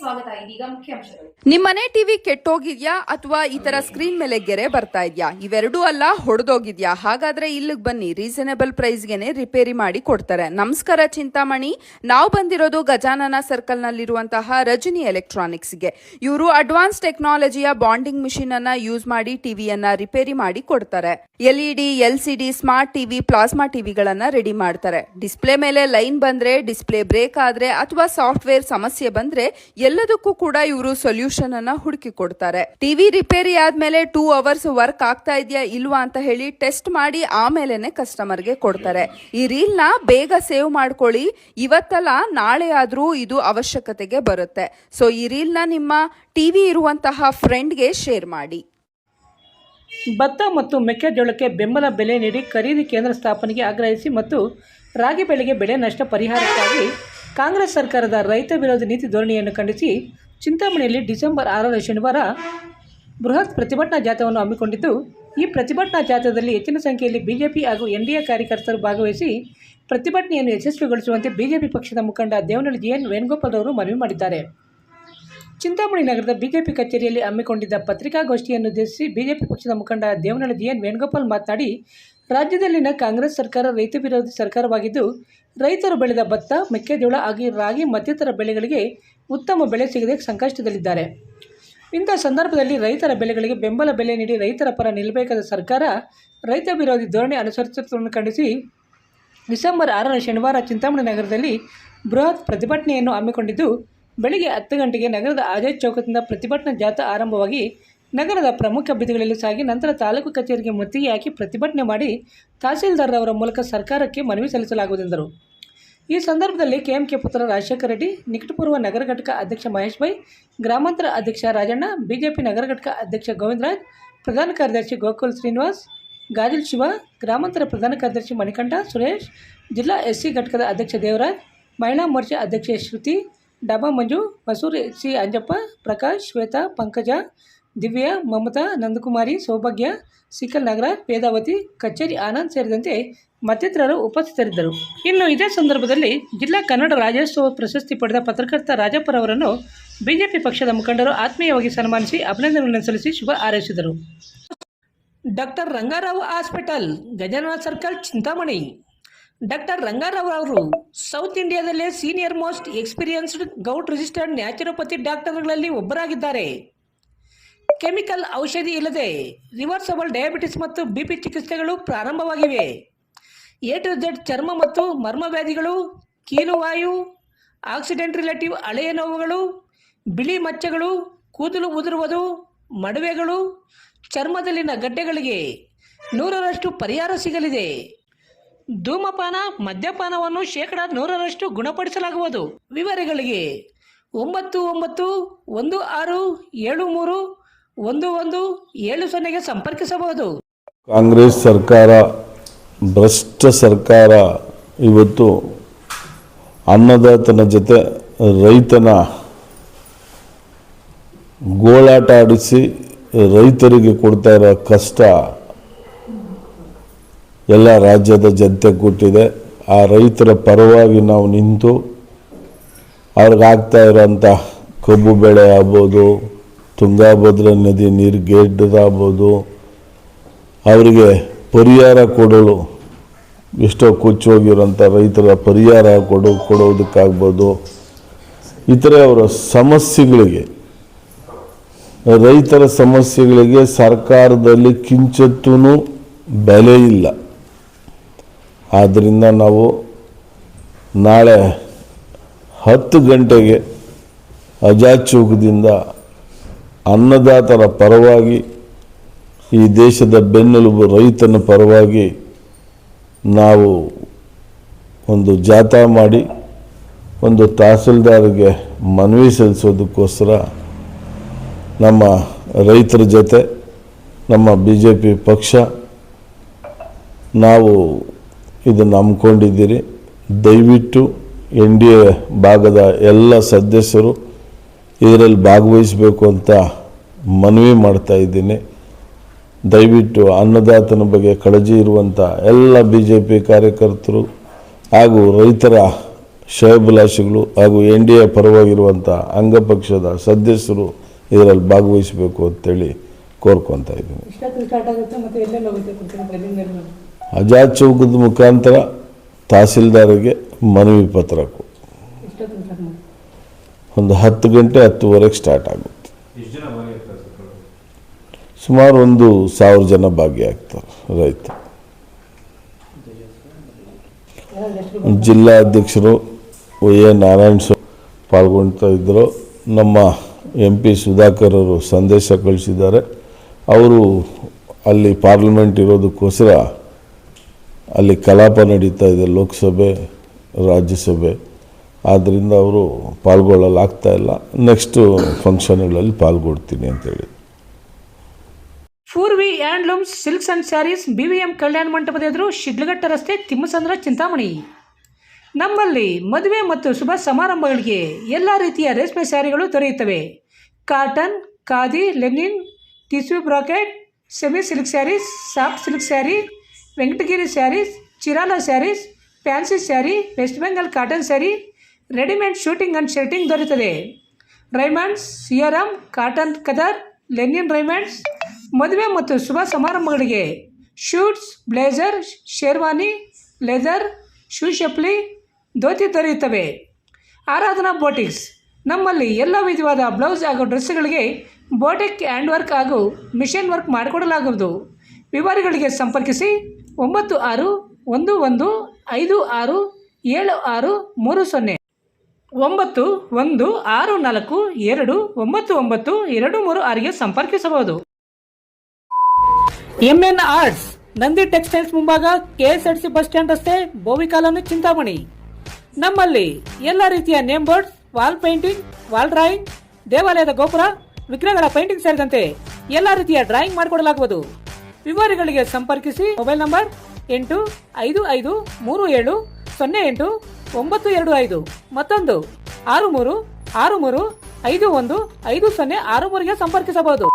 ಸ್ವಾಗತ. ಇದೀಗ ಮುಖ್ಯಾಂಶಗಳು. ನಿಮ್ಮನೆ ಟಿವಿ ಕೆಟ್ಟೋಗಿದ್ಯಾ ಅಥವಾ ಈ ತರ ಸ್ಕ್ರೀನ್ ಮೇಲೆ ಗೆರೆ ಬರ್ತಾ ಇದ್ಯಾ? ಇವೆರಡೂ ಅಲ್ಲ, ಹೊಡೆದೋಗಿದ್ಯಾ? ಹಾಗಾದ್ರೆ ಇಲ್ಲಿಗೆ ಬನ್ನಿ, ರೀಸನೇಬಲ್ ಪ್ರೈಸ್ಗೆನೆ ರಿಪೇರಿ ಮಾಡಿ ಕೊಡ್ತಾರೆ. ನಮಸ್ಕಾರ ಚಿಂತಾಮಣಿ, ನಾವು ಬಂದಿರೋದು ಗಜಾನನ ಸರ್ಕಲ್ ನಲ್ಲಿರುವಂತಹ ರಜನಿ ಎಲೆಕ್ಟ್ರಾನಿಕ್ಸ್ಗೆ. ಇವರು ಅಡ್ವಾನ್ಸ್ ಟೆಕ್ನಾಲಜಿಯ ಬಾಂಡಿಂಗ್ ಮಿಷಿನ್ ಅನ್ನ ಯೂಸ್ ಮಾಡಿ ಟಿವಿಯನ್ನ ರಿಪೇರಿ ಮಾಡಿ ಕೊಡ್ತಾರೆ. LED, LCD, smart TV, plasma ಟಿವಿಗಳನ್ನ ರೆಡಿ ಮಾಡ್ತಾರೆ. ಡಿಸ್ಪ್ಲೇ ಮೇಲೆ ಲೈನ್ ಬಂದ್ರೆ, ಡಿಸ್ಪ್ಲೇ ಬ್ರೇಕ್ ಆದ್ರೆ ಅಥವಾ ಸಾಫ್ಟ್ವೇರ್ ಸಮಸ್ಯೆ ಬಂದ್ರೆ ಎಲ್ಲದಕ್ಕೂ ಕೂಡ ಇವರು ಸೊಲ್ಯೂಷನ್ ಅನ್ನ ಹುಡುಕಿ ಕೊಡ್ತಾರೆ. ಟಿವಿ ರಿಪೇರಿ ಆದ್ಮೇಲೆ 2 ಅವರ್ಸ್ ವರ್ಕ್ ಆಗ್ತಾ ಇದೆಯಾ ಇಲ್ವಾ ಅಂತ ಹೇಳಿ ಟೆಸ್ಟ್ ಮಾಡಿ ಆಮೇಲೆನೆ ಕಸ್ಟಮರ್ಗೆ ಕೊಡ್ತಾರೆ. ಈ ರೀಲ್ ನ ಬೇಗ ಸೇವ್ ಮಾಡ್ಕೊಳ್ಳಿ, ಇವತ್ತಲ್ಲ ನಾಳೆ ಆದ್ರೂ ಇದು ಅವಶ್ಯಕತೆಗೆ ಬರುತ್ತೆ. ಸೊ ಈ ರೀಲ್ ನ ನಿಮ್ಮ ಟಿವಿ ಇರುವಂತಹ ಫ್ರೆಂಡ್ಗೆ ಶೇರ್ ಮಾಡಿ. ಭತ್ತ ಮತ್ತು ಮೆಕ್ಕೆಜೋಳಕ್ಕೆ ಬೆಂಬಲ ಬೆಲೆ ನೀಡಿ ಖರೀದಿ ಕೇಂದ್ರ ಸ್ಥಾಪನೆಗೆ ಆಗ್ರಹಿಸಿ ಮತ್ತು ರಾಗಿ ಬೆಳೆಗೆ ಬೆಳೆ ನಷ್ಟ ಪರಿಹಾರಕ್ಕಾಗಿ ಕಾಂಗ್ರೆಸ್ ಸರ್ಕಾರದ ರೈತ ವಿರೋಧಿ ನೀತಿ ಧೋರಣೆಯನ್ನು ಖಂಡಿಸಿ ಚಿಂತಾಮಣಿಯಲ್ಲಿ ಡಿಸೆಂಬರ್ 6ರ ಶನಿವಾರ ಬೃಹತ್ ಪ್ರತಿಭಟನಾ ಜಾಥಾವನ್ನು ಹಮ್ಮಿಕೊಂಡಿದ್ದು, ಈ ಪ್ರತಿಭಟನಾ ಜಾಥಾದಲ್ಲಿ ಹೆಚ್ಚಿನ ಸಂಖ್ಯೆಯಲ್ಲಿ ಬಿಜೆಪಿ ಹಾಗೂ ಎನ್ಡಿಎ ಕಾರ್ಯಕರ್ತರು ಭಾಗವಹಿಸಿ ಪ್ರತಿಭಟನೆಯನ್ನು ಯಶಸ್ವಿಗೊಳಿಸುವಂತೆ ಬಿಜೆಪಿ ಪಕ್ಷದ ಮುಖಂಡ ದೇವನಹಳ್ಳಿ ಜಿ.ಎನ್. ವೇಣುಗೋಪಾಲ್ ಅವರು ಮನವಿ ಮಾಡಿದ್ದಾರೆ. ಚಿಂತಾಮಣಿ ನಗರದ ಬಿಜೆಪಿ ಕಚೇರಿಯಲ್ಲಿ ಹಮ್ಮಿಕೊಂಡಿದ್ದ ಪತ್ರಿಕಾಗೋಷ್ಠಿಯನ್ನು ಉದ್ದೇಶಿಸಿ ಬಿಜೆಪಿ ಪಕ್ಷದ ಮುಖಂಡ ದೇವನಹಳ್ಳಿ ಜಿ.ಎನ್. ವೇಣುಗೋಪಾಲ್ ಮಾತನಾಡಿ, ರಾಜ್ಯದಲ್ಲಿನ ಕಾಂಗ್ರೆಸ್ ಸರ್ಕಾರ ರೈತ ವಿರೋಧಿ ಸರ್ಕಾರವಾಗಿದ್ದು, ರೈತರು ಬೆಳೆದ ಭತ್ತ, ಮೆಕ್ಕೆಜೋಳ ಹಾಗೂ ರಾಗಿ ಮತ್ತಿತರ ಬೆಳೆಗಳಿಗೆ ಉತ್ತಮ ಬೆಲೆ ಸಿಗದೆ ಸಂಕಷ್ಟದಲ್ಲಿದ್ದಾರೆ. ಇಂಥ ಸಂದರ್ಭದಲ್ಲಿ ರೈತರ ಬೆಳೆಗಳಿಗೆ ಬೆಂಬಲ ಬೆಲೆ ನೀಡಿ ರೈತರ ಪರ ನಿಲ್ಲಬೇಕಾದ ಸರ್ಕಾರ ರೈತ ವಿರೋಧಿ ಧೋರಣೆ ಅನುಸರಿಸುವುದನ್ನು ಖಂಡಿಸಿ ಡಿಸೆಂಬರ್ 6ರ ಶನಿವಾರ ಚಿಂತಾಮಣಿ ನಗರದಲ್ಲಿ ಬೃಹತ್ ಪ್ರತಿಭಟನೆಯನ್ನು ಹಮ್ಮಿಕೊಂಡಿದ್ದು, ಬೆಳಗ್ಗೆ 10 ಗಂಟೆಗೆ ನಗರದ ಆಜಾದ್ ಚೌಕದಿಂದ ಪ್ರತಿಭಟನಾ ಜಾಥಾ ಆರಂಭವಾಗಿ ನಗರದ ಪ್ರಮುಖ ಬೀದಿಗಳಲ್ಲಿ ಸಾಗಿ ನಂತರ ತಾಲೂಕು ಕಚೇರಿಗೆ ಮುತ್ತಿಗೆ ಹಾಕಿ ಪ್ರತಿಭಟನೆ ಮಾಡಿ ತಹಸೀಲ್ದಾರ್ ಅವರ ಮೂಲಕ ಸರ್ಕಾರಕ್ಕೆ ಮನವಿ ಸಲ್ಲಿಸಲಾಗುವುದೆಂದರು. ಈ ಸಂದರ್ಭದಲ್ಲಿ ಕೆಎಂಕೆ ಪುತ್ರ ರಾಜಶೇಖರ ರೆಡ್ಡಿ, ನಿಕಟಪೂರ್ವ ನಗರ ಘಟಕ ಅಧ್ಯಕ್ಷ ಮಹೇಶ್ ಬೈ, ಗ್ರಾಮಾಂತರ ಅಧ್ಯಕ್ಷ ರಾಜಣ್ಣ, ಬಿಜೆಪಿ ನಗರ ಘಟಕ ಅಧ್ಯಕ್ಷ ಗೋವಿಂದರಾಜ್, ಪ್ರಧಾನ ಕಾರ್ಯದರ್ಶಿ ಗೋಕುಲ್ ಶ್ರೀನಿವಾಸ್, ಗಾಜಿಲ್ ಶಿವ, ಗ್ರಾಮಾಂತರ ಪ್ರಧಾನ ಕಾರ್ಯದರ್ಶಿ ಮಣಿಕಂಠ ಸುರೇಶ್, ಜಿಲ್ಲಾ ಎಸ್ಸಿ ಘಟಕದ ಅಧ್ಯಕ್ಷ ದೇವರಾಜ್, ಮಹಿಳಾ ಮೋರ್ಚಾ ಅಧ್ಯಕ್ಷೆ ಶ್ರುತಿ, ಡಾಬಾ ಮಂಜು, ಮಸೂರ್ ಸಿ ಅಂಜಪ್ಪ, ಪ್ರಕಾಶ್, ಶ್ವೇತಾ, ಪಂಕಜ, ದಿವ್ಯಾ, ಮಮತಾ, ನಂದಕುಮಾರಿ, ಸೌಭಾಗ್ಯ, ಸಿಕಲ್ ನಾಗರಾಜ್, ವೇದಾವತಿ, ಕಚೇರಿ ಆನಂದ್ ಸೇರಿದಂತೆ ಮತ್ತಿತರರು ಉಪಸ್ಥಿತರಿದ್ದರು. ಇನ್ನು ಇದೇ ಸಂದರ್ಭದಲ್ಲಿ ಜಿಲ್ಲಾ ಕನ್ನಡ ರಾಜ್ಯೋತ್ಸವ ಪ್ರಶಸ್ತಿ ಪಡೆದ ಪತ್ರಕರ್ತ ರಾಜಪ್ಪರವರನ್ನು ಬಿಜೆಪಿ ಪಕ್ಷದ ಮುಖಂಡರು ಆತ್ಮೀಯವಾಗಿ ಸನ್ಮಾನಿಸಿ ಅಭಿನಂದನೆಗಳನ್ನು ಸಲ್ಲಿಸಿ ಶುಭ ಹಾರೈಸಿದರು. Doctor Rangarao hospital, Gajanana circle, Chintamani. Doctor Rangarao ಅವರು ಸೌತ್ ಇಂಡಿಯಾದಲ್ಲೇ senior most experienced govt registered naturopathy ಡಾಕ್ಟರ್ಗಳಲ್ಲಿ ಒಬ್ಬರಾಗಿದ್ದಾರೆ. ಕೆಮಿಕಲ್ ಔಷಧಿ ಇಲ್ಲದೆ ರಿವರ್ಸಬಲ್ ಡಯಾಬಿಟಿಸ್ ಮತ್ತು ಬಿಪಿ ಚಿಕಿತ್ಸೆಗಳು ಪ್ರಾರಂಭವಾಗಿವೆ. A to Z ಚರ್ಮ ಮತ್ತು ಮರ್ಮ ವ್ಯಾಧಿಗಳು, ಕೀಲುವಾಯು, ಆಕ್ಸಿಡೆಂಟ್ ರಿಲೇಟಿವ್ ಹಳೆಯ ನೋವುಗಳು, ಬಿಳಿ ಮಚ್ಚೆಗಳು, ಕೂದಲು ಉದುರುವುದು, ಮಡುವೆಗಳು, ಚರ್ಮದಲ್ಲಿನ ಗಡ್ಡೆಗಳಿಗೆ 100% ಪರಿಹಾರ ಸಿಗಲಿದೆ. ಧೂಮಪಾನ, ಮದ್ಯಪಾನವನ್ನು 100% ಗುಣಪಡಿಸಲಾಗುವುದು. ವಿವರಗಳಿಗೆ 9916731170 ಸಂಪರ್ಕಿಸಬಹುದು. ಕಾಂಗ್ರೆಸ್ ಸರ್ಕಾರ ಭ್ರಷ್ಟ ಸರ್ಕಾರ ಇವತ್ತು ಅನ್ನದಾತನ ಜೊತೆ ರೈತನ ಗೋಳಾಟ ಆಡಿಸಿ ರೈತರಿಗೆ ಕೊಡ್ತಾ ಇರೋ ಕಷ್ಟ ಎಲ್ಲ ರಾಜ್ಯದ ಜನತೆ ಕೊಟ್ಟಿದೆ. ಆ ರೈತರ ಪರವಾಗಿ ನಾವು ನಿಂತು ಅವ್ರಿಗಾಗ್ತಾ ಇರೋಂಥ ಕಬ್ಬು ಬೆಳೆ ಆಗ್ಬೋದು, ತುಂಗಾಭದ್ರಾ ನದಿ ನೀರು ಗೇಡ್ದಾಗ್ಬೋದು, ಅವರಿಗೆ ಪರಿಹಾರ ಕೊಡಲು ಎಷ್ಟೋ ಕೊಚ್ಚೋಗಿರೋಂಥ ರೈತರ ಪರಿಹಾರ ಕೊಡೋದಕ್ಕಾಗ್ಬೋದು, ಇತರೆ ಅವರ ಸಮಸ್ಯೆಗಳಿಗೆ, ರೈತರ ಸಮಸ್ಯೆಗಳಿಗೆ ಸರ್ಕಾರದಲ್ಲಿ ಕಿಂಚಿತ್ತೂ ಬೆಲೆ ಇಲ್ಲ. ಆದ್ದರಿಂದ ನಾವು ನಾಳೆ 10 ಗಂಟೆಗೆ ಆಜಾದ್ ಚೌಕದಿಂದ ಅನ್ನದಾತರ ಪರವಾಗಿ, ಈ ದೇಶದ ಬೆನ್ನೆಲುಬು ರೈತನ ಪರವಾಗಿ ನಾವು ಒಂದು ಜಾಥಾ ಮಾಡಿ ಒಂದು ತಹಸೀಲ್ದಾರ್ಗೆ ಮನವಿ ಸಲ್ಲಿಸೋದಕ್ಕೋಸ್ಕರ ನಮ್ಮ ರೈತರ ಜೊತೆ ನಮ್ಮ BJP ಪಕ್ಷ ನಾವು ಇದನ್ನು ಹಮ್ಮಿಕೊಂಡಿದ್ದೀರಿ. ದಯವಿಟ್ಟು NDA ಭಾಗದ ಎಲ್ಲ ಸದಸ್ಯರು ಇದರಲ್ಲಿ ಭಾಗವಹಿಸಬೇಕು ಅಂತ ಮನವಿ ಮಾಡ್ತಾ ಇದ್ದೀನಿ. ದಯವಿಟ್ಟು ಅನ್ನದಾತನ ಬಗ್ಗೆ ಕಾಳಜಿ ಇರುವಂಥ ಎಲ್ಲ BJP ಕಾರ್ಯಕರ್ತರು ಹಾಗೂ ರೈತರ ಶ್ರೇಯೋಭಿಲಾಷಿಗಳು ಹಾಗೂ NDA ಪರವಾಗಿರುವಂಥ ಅಂಗಪಕ್ಷದ ಸದಸ್ಯರು ಇದರಲ್ಲಿ ಭಾಗವಹಿಸಬೇಕು ಅಂತೇಳಿ ಕೋರ್ಕೊತಾ ಇದ್ದೀನಿ. ಇಷ್ಟೊತ್ತು ಸ್ಟಾರ್ಟ್ ಆಗುತ್ತೆ ಮತ್ತು ಎಲ್ಲೆಲ್ಲಿ ಹೋಗುತ್ತೆ ಕೊಡ್ತೀನಿ. ಆಜಾದ್ ಚೌಕದ ಮುಖಾಂತರ ತಹಸೀಲ್ದಾರಿಗೆ ಮನವಿ ಪತ್ರ ಒಂದು 10 ಗಂಟೆ 10:30 ಸ್ಟಾರ್ಟ್ ಆಗುತ್ತೆ. ಸುಮಾರು 1,000 ಜನ ಭಾಗಿಯಾಗ್ತಾರೆ. ರೈತ ಜಿಲ್ಲಾ ಅಧ್ಯಕ್ಷರು A. ನಾರಾಯಣ ಸ್ವಾಮಿ ಪಾಲ್ಗೊಳ್ತಾ ಇದ್ದರು. ನಮ್ಮ MP ಸುಧಾಕರ್ ಅವರು ಸಂದೇಶ ಕಳಿಸಿದ್ದಾರೆ. ಅವರು ಅಲ್ಲಿ ಪಾರ್ಲಿಮೆಂಟ್ ಇರೋದಕ್ಕೋಸ್ಕರ ಅಲ್ಲಿ ಕಲಾಪ ನಡೀತಾ ಇದೆ, ಲೋಕಸಭೆ ರಾಜ್ಯಸಭೆ. ಆದ್ದರಿಂದ ಅವರು ಪಾಲ್ಗೊಳ್ಳಲಾಗ್ತಾ ಇಲ್ಲ. ನೆಕ್ಸ್ಟು ಫಂಕ್ಷನ್ಗಳಲ್ಲಿ ಪಾಲ್ಗೊಳ್ತೀನಿ ಅಂತೇಳಿ. Poorvi handlooms silks and sarees BVM Kalyana ಮಂಟಪದ ಎದುರು ಶಿಡ್ಲಘಟ್ಟ ರಸ್ತೆ, ತಿಮ್ಮಸಂದ್ರ, ಚಿಂತಾಮಣಿ. ನಮ್ಮಲ್ಲಿ ಮದುವೆ ಮತ್ತು ಶುಭ ಸಮಾರಂಭಗಳಿಗೆ ಎಲ್ಲ ರೀತಿಯ ರೇಷ್ಮೆ ಸ್ಯಾರಿಗಳು ದೊರೆಯುತ್ತವೆ. Cotton, khadi, linen, tissue brocade, semi silk saris, soft silk sari, Venkatagiri saris, Chirala saris, fancy sari, west Bengal cotton sari, readymade suiting and shirting ದೊರೆಯುತ್ತದೆ. Raymonds, Siyaram, cotton khaddar, linen Raymonds. ಮದುವೆ ಮತ್ತು ಶುಭ ಸಮಾರಂಭಗಳಿಗೆ suits, blazer, sherwani, leather, shoe ಚಪ್ಪಲಿ, ಧೋತಿ ದೊರೆಯುತ್ತವೆ. ಆರಾಧನಾ ಬೋಟಿಕ್ಸ್. ನಮ್ಮಲ್ಲಿ ಎಲ್ಲ ವಿಧವಾದ ಬ್ಲೌಸ್ ಹಾಗೂ ಡ್ರೆಸ್ಗಳಿಗೆ ಬೋಟಿಕ್ ಹ್ಯಾಂಡ್ ವರ್ಕ್ ಹಾಗೂ ಮಿಷನ್ ವರ್ಕ್ ಮಾಡಿಕೊಡಲಾಗುವುದು. ವಿವರಗಳಿಗೆ ಸಂಪರ್ಕಿಸಿ 9615676309 9164299236ಗೆ ಸಂಪರ್ಕಿಸಬಹುದು. MN ಆರ್ಟ್ಸ್, ನಂದಿ ಟೆಕ್ಸ್ಟೈಲ್ಸ್ ಮುಂಭಾಗ, KSRTC ಬಸ್ ಸ್ಟ್ಯಾಂಡ್ ರಸ್ತೆ, ಬೋವಿಕಾಲನ್ನು, ಚಿಂತಾಮಣಿ. ನಮ್ಮಲ್ಲಿ ಎಲ್ಲ ರೀತಿಯ name boards, wall painting, wall drawing, ದೇವಾಲಯದ ಗೋಪುರ, ವಿಗ್ರಹಗಳ ಪೇಂಟಿಂಗ್ ಸೇರಿದಂತೆ ಎಲ್ಲ ರೀತಿಯ ಡ್ರಾಯಿಂಗ್ ಮಾಡಿಕೊಡಲಾಗುವುದು. ವಿವರಗಳಿಗೆ ಸಂಪರ್ಕಿಸಿ. ಮೊಬೈಲ್ ನಂಬರ್ 8537080925 ಮತ್ತೊಂದು 6363515063ಗೆ ಸಂಪರ್ಕಿಸಬಹುದು.